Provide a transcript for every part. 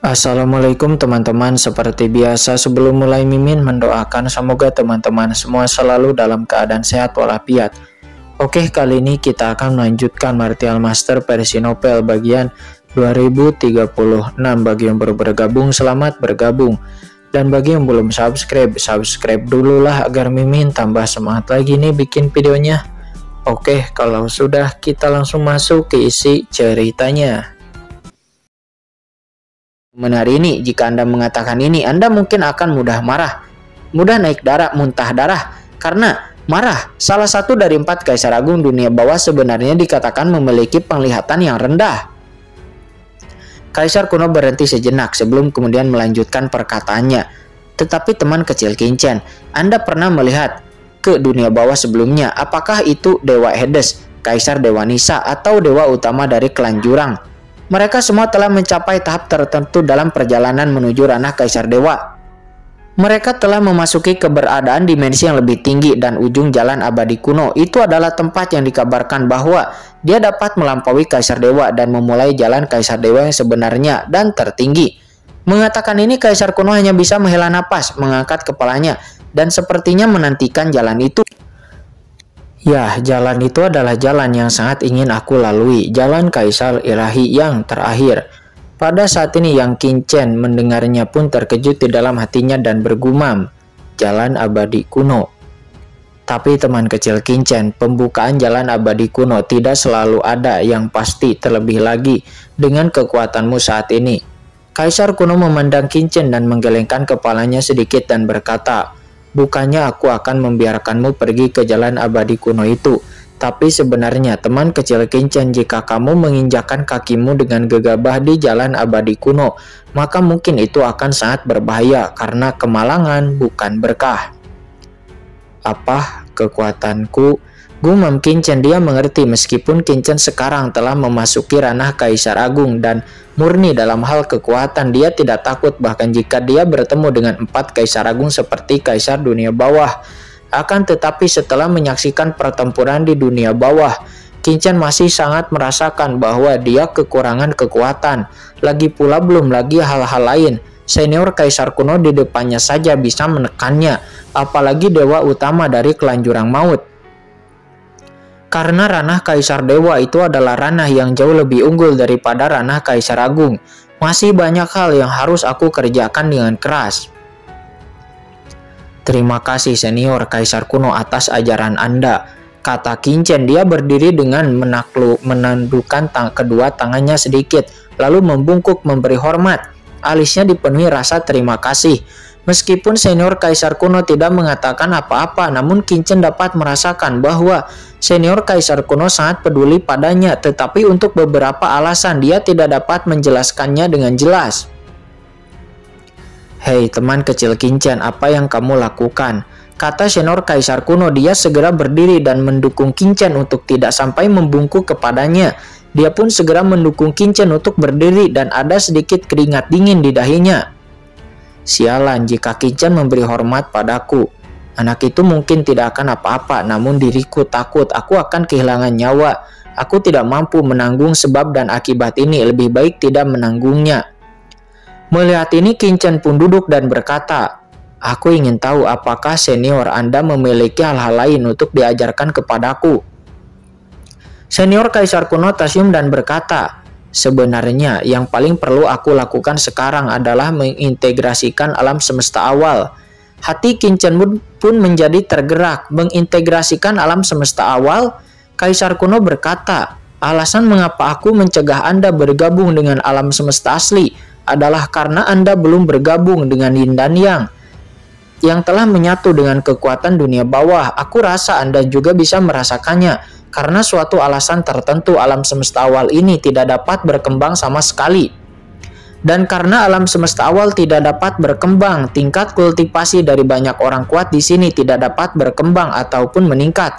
Assalamualaikum teman-teman, seperti biasa sebelum mulai Mimin mendoakan semoga teman-teman semua selalu dalam keadaan sehat walafiat. Oke, kali ini kita akan melanjutkan Martial Master versi novel bagian 2036. Bagi yang baru bergabung, selamat bergabung. Dan bagi yang belum subscribe dulu lah agar Mimin tambah semangat lagi nih bikin videonya. Oke, kalau sudah kita langsung masuk ke isi ceritanya. Hari ini, jika Anda mengatakan ini, Anda mungkin akan mudah marah, mudah naik darah, muntah darah, karena marah. Salah satu dari 4 kaisar agung dunia bawah sebenarnya dikatakan memiliki penglihatan yang rendah. Kaisar kuno berhenti sejenak sebelum kemudian melanjutkan perkataannya. Tetapi teman kecil Kincen, Anda pernah melihat ke dunia bawah sebelumnya? Apakah itu Dewa Hades, Kaisar Dewa Nisa, atau dewa utama dari klan Jurang? Mereka semua telah mencapai tahap tertentu dalam perjalanan menuju ranah Kaisar Dewa. Mereka telah memasuki keberadaan dimensi yang lebih tinggi dan ujung jalan abadi kuno. Itu adalah tempat yang dikabarkan bahwa dia dapat melampaui Kaisar Dewa dan memulai jalan Kaisar Dewa yang sebenarnya dan tertinggi. Mengatakan ini, Kaisar kuno hanya bisa menghela napas, mengangkat kepalanya, dan sepertinya menantikan jalan itu. Ya, jalan itu adalah jalan yang sangat ingin aku lalui, jalan Kaisar Ilahi yang terakhir. Pada saat ini Yang Kincen mendengarnya pun terkejut di dalam hatinya dan bergumam, jalan abadi kuno. Tapi teman kecil Kincen, pembukaan jalan abadi kuno tidak selalu ada yang pasti, terlebih lagi dengan kekuatanmu saat ini. Kaisar kuno memandang Kincen dan menggelengkan kepalanya sedikit dan berkata, bukannya aku akan membiarkanmu pergi ke jalan abadi kuno itu. Tapi sebenarnya teman kecil Kincen, jika kamu menginjakkan kakimu dengan gegabah di jalan abadi kuno, maka mungkin itu akan sangat berbahaya karena kemalangan bukan berkah. Apa kekuatanku? Gumam Kincen. Dia mengerti meskipun Kincen sekarang telah memasuki ranah Kaisar Agung dan murni dalam hal kekuatan, dia tidak takut bahkan jika dia bertemu dengan 4 Kaisar Agung seperti Kaisar Dunia Bawah. Akan tetapi setelah menyaksikan pertempuran di Dunia Bawah, Kincen masih sangat merasakan bahwa dia kekurangan kekuatan. Lagi pula belum lagi hal-hal lain. Senior Kaisar kuno di depannya saja bisa menekannya, apalagi dewa utama dari klan Jurang Maut. Karena ranah Kaisar Dewa itu adalah ranah yang jauh lebih unggul daripada ranah Kaisar Agung. Masih banyak hal yang harus aku kerjakan dengan keras. Terima kasih senior Kaisar kuno atas ajaran Anda, kata Kincen. Dia berdiri dengan menundukkan kedua tangannya sedikit, lalu membungkuk memberi hormat. Alisnya dipenuhi rasa terima kasih. Meskipun senior Kaisar kuno tidak mengatakan apa-apa, namun Kincen dapat merasakan bahwa senior Kaisar kuno sangat peduli padanya, tetapi untuk beberapa alasan dia tidak dapat menjelaskannya dengan jelas. Hei teman kecil Kincen, apa yang kamu lakukan? Kata senior Kaisar kuno. Dia segera berdiri dan mendukung Kincen untuk tidak sampai membungkuk kepadanya. Dia pun segera mendukung Kincen untuk berdiri dan ada sedikit keringat dingin di dahinya. Sialan, jika Kincen memberi hormat padaku. Anak itu mungkin tidak akan apa-apa, namun diriku takut aku akan kehilangan nyawa. Aku tidak mampu menanggung sebab dan akibat ini, lebih baik tidak menanggungnya. Melihat ini, Kincen pun duduk dan berkata, aku ingin tahu apakah senior Anda memiliki hal-hal lain untuk diajarkan kepadaku. Senior Kaisar kuno tersenyum dan berkata, sebenarnya yang paling perlu aku lakukan sekarang adalah mengintegrasikan alam semesta awal. Hati Kincen pun menjadi tergerak. Mengintegrasikan alam semesta awal? Kaisar kuno berkata, alasan mengapa aku mencegah Anda bergabung dengan alam semesta asli adalah karena Anda belum bergabung dengan Yin dan Yang telah menyatu dengan kekuatan dunia bawah. Aku rasa Anda juga bisa merasakannya. Karena suatu alasan tertentu alam semesta awal ini tidak dapat berkembang sama sekali. Dan karena alam semesta awal tidak dapat berkembang, tingkat kultivasi dari banyak orang kuat di sini tidak dapat berkembang ataupun meningkat.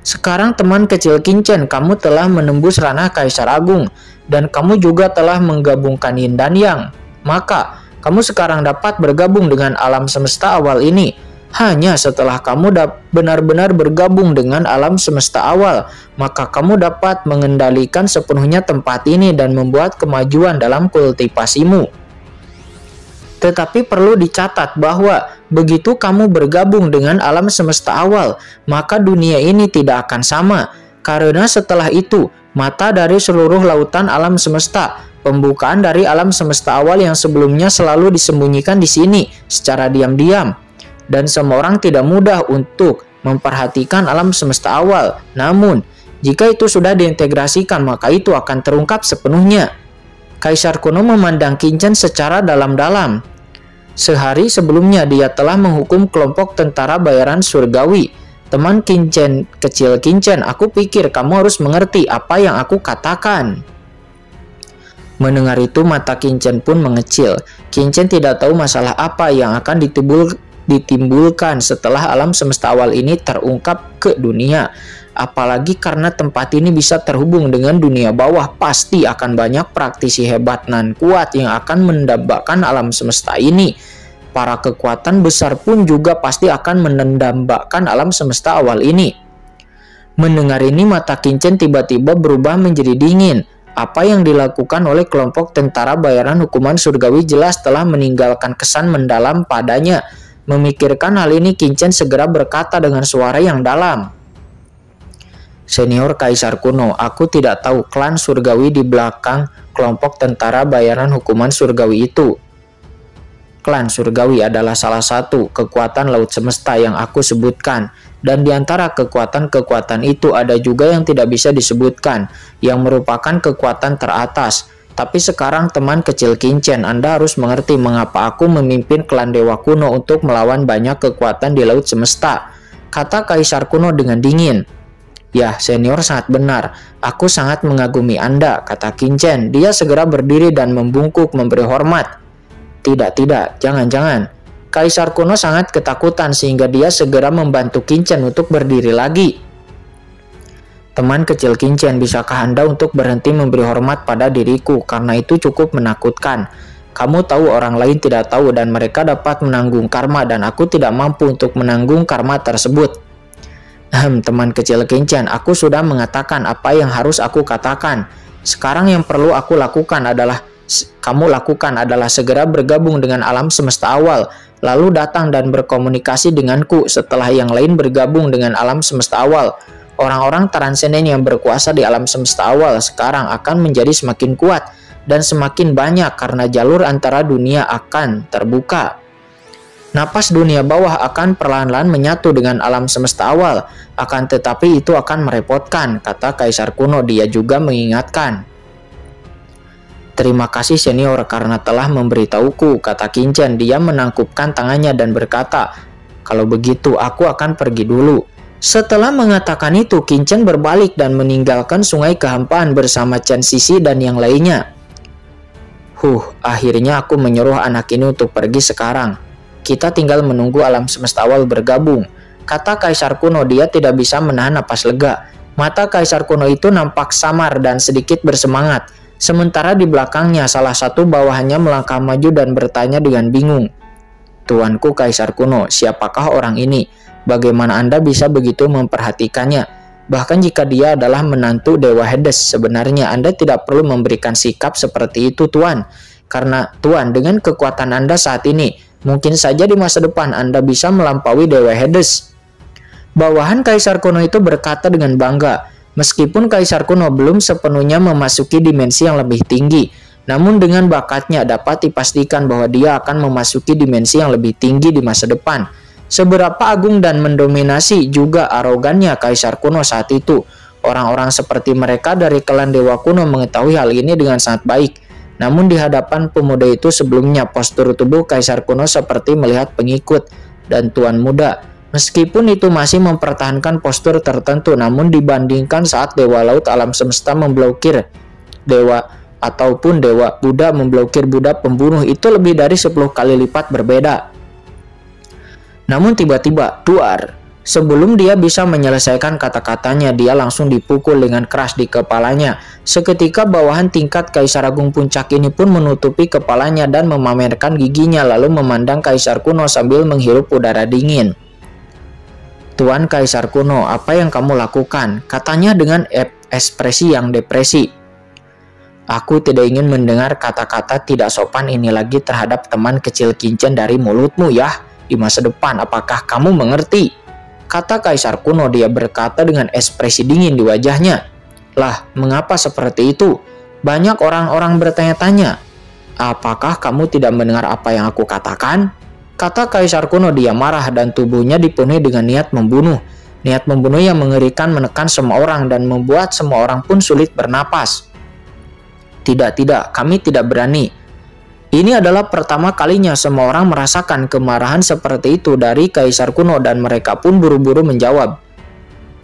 Sekarang teman kecil Kincen, kamu telah menembus ranah Kaisar Agung dan kamu juga telah menggabungkan Yin dan Yang. Maka kamu sekarang dapat bergabung dengan alam semesta awal ini. Hanya setelah kamu benar-benar bergabung dengan alam semesta awal, maka kamu dapat mengendalikan sepenuhnya tempat ini dan membuat kemajuan dalam kultivasimu. Tetapi perlu dicatat bahwa begitu kamu bergabung dengan alam semesta awal, maka dunia ini tidak akan sama. Karena setelah itu, mata dari seluruh lautan alam semesta, pembukaan dari alam semesta awal yang sebelumnya selalu disembunyikan di sini secara diam-diam. Dan semua orang tidak mudah untuk memperhatikan alam semesta awal. Namun, jika itu sudah diintegrasikan, maka itu akan terungkap sepenuhnya. Kaisar kuno memandang Qin Chen secara dalam-dalam. Sehari sebelumnya dia telah menghukum kelompok tentara bayaran surgawi. Teman Qin Chen, kecil Qin Chen, aku pikir kamu harus mengerti apa yang aku katakan. Mendengar itu mata Qin Chen pun mengecil. Qin Chen tidak tahu masalah apa yang akan ditimbulkan setelah alam semesta awal ini terungkap ke dunia. Apalagi karena tempat ini bisa terhubung dengan dunia bawah, pasti akan banyak praktisi hebat nan kuat yang akan mendambakan alam semesta ini. Para kekuatan besar pun juga pasti akan mendambakan alam semesta awal ini. Mendengar ini mata Qin Chen tiba-tiba berubah menjadi dingin. Apa yang dilakukan oleh kelompok tentara bayaran hukuman surgawi jelas telah meninggalkan kesan mendalam padanya. Memikirkan hal ini, Qin Chen segera berkata dengan suara yang dalam. Senior Kaisar kuno, aku tidak tahu klan surgawi di belakang kelompok tentara bayaran hukuman surgawi itu. Klan surgawi adalah salah satu kekuatan laut semesta yang aku sebutkan. Dan di antara kekuatan-kekuatan itu ada juga yang tidak bisa disebutkan, yang merupakan kekuatan teratas. Tapi sekarang teman kecil Qin Chen, Anda harus mengerti mengapa aku memimpin klan dewa kuno untuk melawan banyak kekuatan di laut semesta, kata Kaisar kuno dengan dingin. Ya, senior sangat benar. Aku sangat mengagumi Anda, kata Qin Chen. Dia segera berdiri dan membungkuk memberi hormat. Tidak, jangan. Kaisar kuno sangat ketakutan sehingga dia segera membantu Qin Chen untuk berdiri lagi. Teman kecil Qin Chen, bisakah Anda untuk berhenti memberi hormat pada diriku? Karena itu cukup menakutkan. Kamu tahu orang lain tidak tahu dan mereka dapat menanggung karma dan aku tidak mampu untuk menanggung karma tersebut. Teman kecil Qin Chen, aku sudah mengatakan apa yang harus aku katakan. Sekarang yang perlu aku lakukan adalah segera bergabung dengan alam semesta awal, lalu datang dan berkomunikasi denganku. Setelah yang lain bergabung dengan alam semesta awal, orang-orang transenden yang berkuasa di alam semesta awal sekarang akan menjadi semakin kuat dan semakin banyak karena jalur antara dunia akan terbuka. Napas dunia bawah akan perlahan-lahan menyatu dengan alam semesta awal, akan tetapi itu akan merepotkan, kata Kaisar kuno. Dia juga mengingatkan. Terima kasih senior karena telah memberitahuku, kata Qin Chen. Dia menangkupkan tangannya dan berkata, kalau begitu aku akan pergi dulu. Setelah mengatakan itu, Qin Chen berbalik dan meninggalkan sungai kehampaan bersama Chen Sisi dan yang lainnya. Akhirnya aku menyuruh anak ini untuk pergi sekarang. Kita tinggal menunggu alam semesta awal bergabung, kata Kaisar kuno. Dia tidak bisa menahan napas lega. Mata Kaisar kuno itu nampak samar dan sedikit bersemangat. Sementara di belakangnya salah satu bawahannya melangkah maju dan bertanya dengan bingung. Tuanku Kaisar kuno, siapakah orang ini? Bagaimana Anda bisa begitu memperhatikannya? Bahkan jika dia adalah menantu Dewa Hades, sebenarnya Anda tidak perlu memberikan sikap seperti itu, Tuan. Karena Tuan, dengan kekuatan Anda saat ini, mungkin saja di masa depan Anda bisa melampaui Dewa Hades. Bawahan Kaisar kuno itu berkata dengan bangga. Meskipun Kaisar kuno belum sepenuhnya memasuki dimensi yang lebih tinggi, namun dengan bakatnya dapat dipastikan bahwa dia akan memasuki dimensi yang lebih tinggi di masa depan. Seberapa agung dan mendominasi juga arogannya Kaisar kuno saat itu. Orang-orang seperti mereka dari klan Dewa kuno mengetahui hal ini dengan sangat baik. Namun di hadapan pemuda itu sebelumnya postur tubuh Kaisar kuno seperti melihat pengikut dan tuan muda. Meskipun itu masih mempertahankan postur tertentu, namun dibandingkan saat Dewa Laut alam semesta memblokir Dewa ataupun Dewa Buddha memblokir Buddha pembunuh, itu lebih dari 10 kali lipat berbeda. Namun tiba-tiba, duar, sebelum dia bisa menyelesaikan kata-katanya, dia langsung dipukul dengan keras di kepalanya. Seketika bawahan tingkat Kaisar Agung Puncak ini pun menutupi kepalanya dan memamerkan giginya, lalu memandang Kaisar kuno sambil menghirup udara dingin. Tuan Kaisar kuno, apa yang kamu lakukan? Katanya dengan ekspresi yang depresi. Aku tidak ingin mendengar kata-kata tidak sopan ini lagi terhadap teman kecil Kincen dari mulutmu ya. Di masa depan, apakah kamu mengerti? Kata Kaisar kuno. Dia berkata dengan ekspresi dingin di wajahnya. Lah, mengapa seperti itu? Banyak orang-orang bertanya-tanya. Apakah kamu tidak mendengar apa yang aku katakan? Kata Kaisar kuno. Dia marah dan tubuhnya dipenuhi dengan niat membunuh. Niat membunuh yang mengerikan menekan semua orang dan membuat semua orang pun sulit bernapas. Tidak, kami tidak berani. Ini adalah pertama kalinya semua orang merasakan kemarahan seperti itu dari Kaisar kuno dan mereka pun buru-buru menjawab.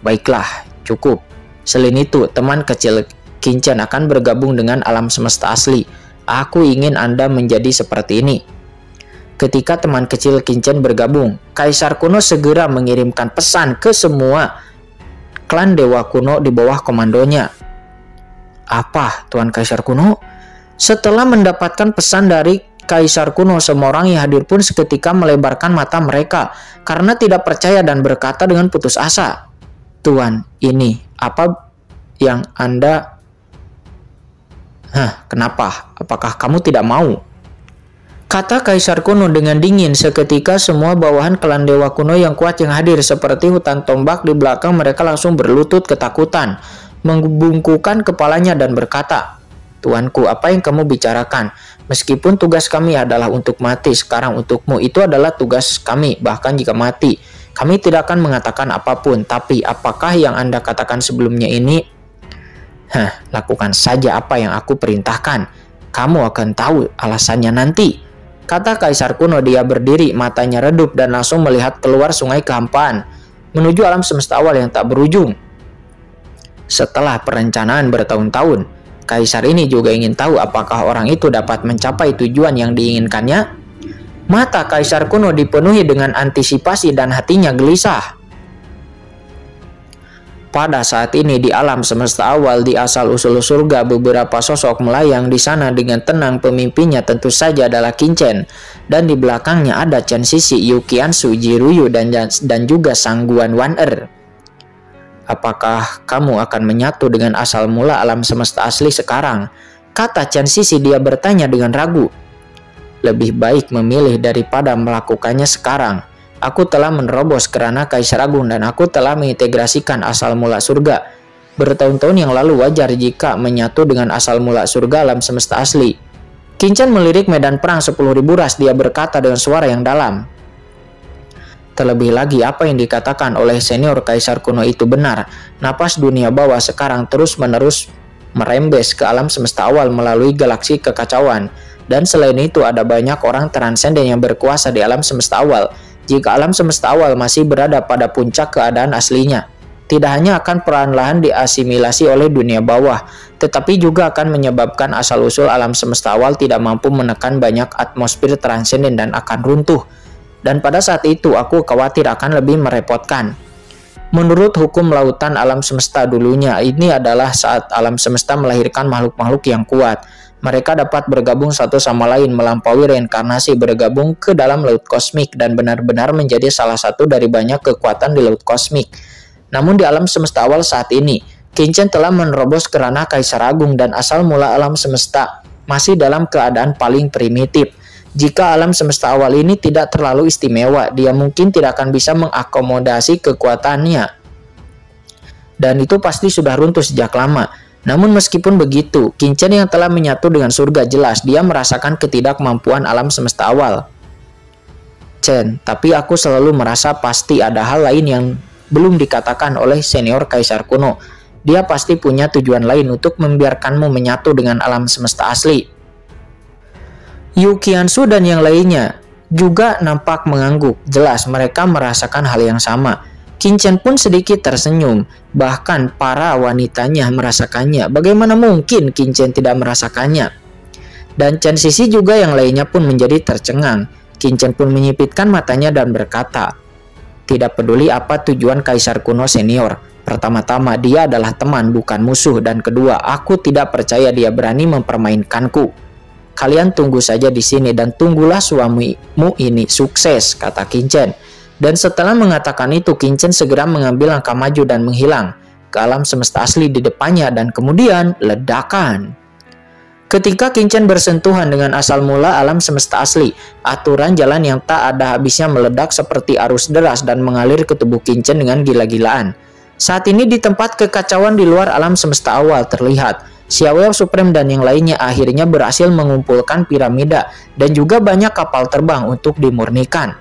Baiklah, cukup. Selain itu, teman kecil Kincen akan bergabung dengan alam semesta asli. Aku ingin Anda menjadi seperti ini. Ketika teman kecil Kincen bergabung, Kaisar kuno segera mengirimkan pesan ke semua klan dewa kuno di bawah komandonya. Apa, Tuan Kaisar kuno? Setelah mendapatkan pesan dari Kaisar kuno, semua orang yang hadir pun seketika melebarkan mata mereka karena tidak percaya dan berkata dengan putus asa. Tuan, ini apa yang Anda... kenapa? Apakah kamu tidak mau? Kata Kaisar kuno dengan dingin. Seketika semua bawahan klan dewa kuno yang kuat yang hadir seperti hutan tombak di belakang mereka langsung berlutut ketakutan, membungkukkan kepalanya dan berkata, Tuanku, apa yang kamu bicarakan? Meskipun tugas kami adalah untuk mati, sekarang untukmu itu adalah tugas kami. Bahkan jika mati, kami tidak akan mengatakan apapun. Tapi apakah yang Anda katakan sebelumnya ini? Lakukan saja apa yang aku perintahkan. Kamu akan tahu alasannya nanti. Kata Kaisar kuno. Dia berdiri, matanya redup dan langsung melihat keluar sungai kehampaan menuju alam semesta awal yang tak berujung. Setelah perencanaan bertahun-tahun, Kaisar ini juga ingin tahu apakah orang itu dapat mencapai tujuan yang diinginkannya. Mata Kaisar kuno dipenuhi dengan antisipasi dan hatinya gelisah. Pada saat ini di alam semesta awal di asal-usul surga, beberapa sosok melayang di sana dengan tenang. Pemimpinnya tentu saja adalah Kincen, dan di belakangnya ada Chen Sisi, Yukiansu, Jiruyu, dan juga Sang Guan Wan-er. Apakah kamu akan menyatu dengan asal mula alam semesta asli sekarang? Kata Chen Sisi. Dia bertanya dengan ragu. Lebih baik memilih daripada melakukannya sekarang. Aku telah menerobos kerana Kaisar Agung dan aku telah mengintegrasikan asal mula surga. Bertahun-tahun yang lalu wajar jika menyatu dengan asal mula surga alam semesta asli. Kincen melirik medan perang 10.000 ras. Dia berkata dengan suara yang dalam. Terlebih lagi, apa yang dikatakan oleh senior Kaisar kuno itu benar. Napas dunia bawah sekarang terus-menerus merembes ke alam semesta awal melalui galaksi kekacauan. Dan selain itu ada banyak orang transenden yang berkuasa di alam semesta awal. Jika alam semesta awal masih berada pada puncak keadaan aslinya, tidak hanya akan perlahan-lahan diasimilasi oleh dunia bawah, tetapi juga akan menyebabkan asal-usul alam semesta awal tidak mampu menekan banyak atmosfer transenden dan akan runtuh. Dan pada saat itu aku khawatir akan lebih merepotkan. Menurut hukum lautan alam semesta dulunya, ini adalah saat alam semesta melahirkan makhluk-makhluk yang kuat. Mereka dapat bergabung satu sama lain melampaui reinkarnasi, bergabung ke dalam laut kosmik dan benar-benar menjadi salah satu dari banyak kekuatan di laut kosmik. Namun di alam semesta awal saat ini, Kincen telah menerobos kerana Kaisar Agung dan asal mula alam semesta masih dalam keadaan paling primitif. Jika alam semesta awal ini tidak terlalu istimewa, dia mungkin tidak akan bisa mengakomodasi kekuatannya. Dan itu pasti sudah runtuh sejak lama. Namun meskipun begitu, Kincen yang telah menyatu dengan surga jelas dia merasakan ketidakmampuan alam semesta awal. Chen, tapi aku selalu merasa pasti ada hal lain yang belum dikatakan oleh senior Kaisar kuno. Dia pasti punya tujuan lain untuk membiarkanmu menyatu dengan alam semesta asli. Yukiansu dan yang lainnya juga nampak mengangguk. Jelas mereka merasakan hal yang sama. Kincen pun sedikit tersenyum. Bahkan para wanitanya merasakannya. Bagaimana mungkin Kincen tidak merasakannya? Dan Chen Sisi juga yang lainnya pun menjadi tercengang. Kincen pun menyipitkan matanya dan berkata, tidak peduli apa tujuan Kaisar kuno senior. Pertama-tama dia adalah teman bukan musuh. Dan kedua, aku tidak percaya dia berani mempermainkanku. Kalian tunggu saja di sini dan tunggulah suamimu ini sukses, kata Kincen. Dan setelah mengatakan itu, Kincen segera mengambil langkah maju dan menghilang ke alam semesta asli di depannya dan kemudian ledakan. Ketika Qinchen bersentuhan dengan asal mula alam semesta asli, aturan jalan yang tak ada habisnya meledak seperti arus deras dan mengalir ke tubuh Qinchen dengan gila-gilaan. Saat ini di tempat kekacauan di luar alam semesta awal terlihat, Xiaoyao Supreme dan yang lainnya akhirnya berhasil mengumpulkan piramida dan juga banyak kapal terbang untuk dimurnikan.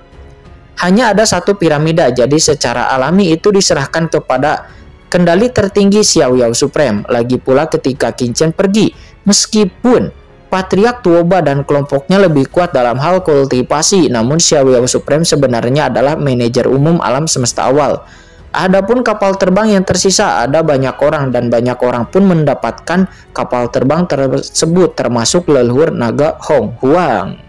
Hanya ada satu piramida, jadi secara alami itu diserahkan kepada kendali tertinggi Xiaoyao Supreme. Lagi pula ketika Qinchen pergi, meskipun Patriark Tuoba dan kelompoknya lebih kuat dalam hal kultivasi, namun Xiaoyao Supreme sebenarnya adalah manajer umum alam semesta awal. Adapun kapal terbang yang tersisa, ada banyak orang dan banyak orang pun mendapatkan kapal terbang tersebut termasuk leluhur naga Hong Huang.